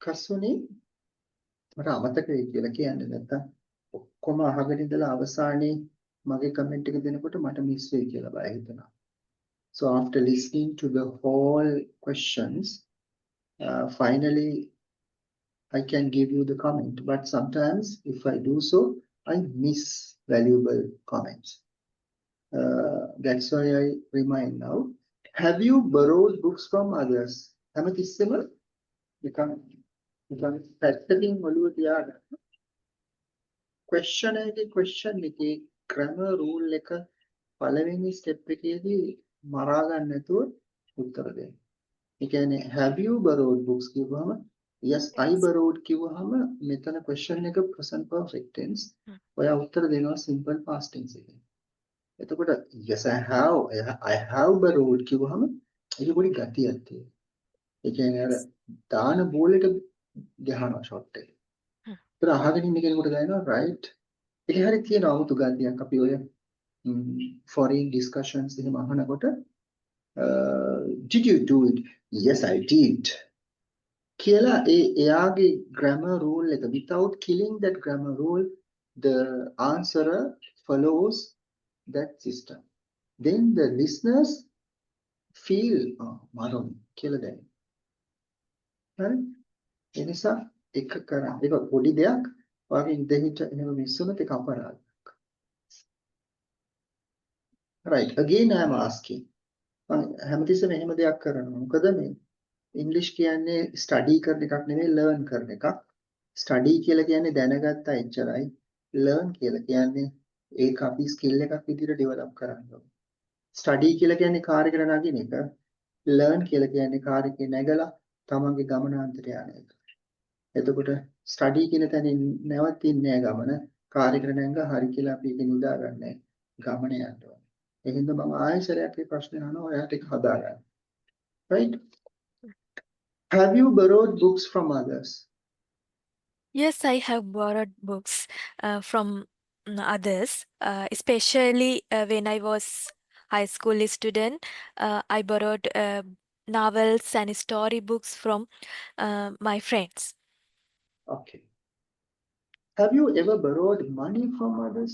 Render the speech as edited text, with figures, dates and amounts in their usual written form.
කසුනේ මට අමතක වෙයි කියලා කියන්නේ නැත්තම් ඔක්කොම අහගෙන ඉඳලා අවසානයේ මගේ කමෙන්ට් එක දෙනකොට මට මිස් වෙයි කියලා බය හිතෙනවා. So after listening to the whole questions, finally I can give you the comment. But sometimes if I do so, I miss valuable comments. That's why I remind now. Have you borrowed books from others? හැමතිස්සෙම නිකන් පැත්තකින් ඔළුව තියාගන්න. question එකේ grammar rule එක පළවෙනි step එකේදී මරා ගන්න නැතුව උත්තර දෙන්න. ඒ කියන්නේ have you borrowed books කිව්වම yes I borrowed කිව්වම මෙතන question එක present perfect tense. ඔයා උත්තර දෙනවා simple past tense එකෙන්. එතකොට yes I have borrowed කිව්වම ඒක පොඩි ගතියක් තියෙනවා. ඒ කියන්නේ අර දාන බෝලෙට ගහනවා ෂොට් එක. ඒතර අහගෙන ඉන්න කෙනෙකුට දැනෙනවා right. ඒක හරි තියෙනවා 아무තු ගතියක් අපි ඔය foreign discussions එහෙම අහනකොට did you do it? Yes I did. කියලා එයාගේ grammar rule එක without killing that grammar rule the answerer follows that system. Then the listeners feel මරොන් කියලා දැනෙනවා. හරි? ඒ නිසා එක කරා ඒක පොඩි දෙයක් වගේ ඉඳහිට එහෙම මිස් වුණොත් ඒක අපරාධයක්. Right, again I am asking. හැමතිස්සෙම එහෙම දෙයක් කරනවා. මොකද මේ ඉංග්‍රීසි කියන්නේ ස්ටඩි කරන එකක් නෙමෙයි ලර්න් කරන එකක්. ස්ටඩි කියලා කියන්නේ දැනගත්තා එච්චරයි. ලර්න් කියලා කියන්නේ ඒක අපි ස්කිල් එකක් විදිහට ඩෙවලොප් කරන්න ඕනේ. ස්ටඩි කියලා කියන්නේ කාර් එකට නගින එක. ලර්න් කියලා කියන්නේ කාර් එකේ නැගලා තමන්ගේ ගමනාන්තයට යන එක. එතකොට ස්ටඩි කියන තැනින් නැවතින්නේ නැහැ ගමන. කාර් එකට නැංගා හරි කියලා අපි ඒක නිදා ගන්නෑ. ගමන යන්න ඕනේ. එහෙනම් මම ආයෙසරයක් මේ ප්‍රශ්නේ අහනවා ඔයාට ඒක හදාගන්න. Right? Have you borrowed books from others? Yes, I have borrowed books from others, especially when I was high school student. I borrowed novels and storybooks from my friends. Okay. Have you ever borrowed money from others?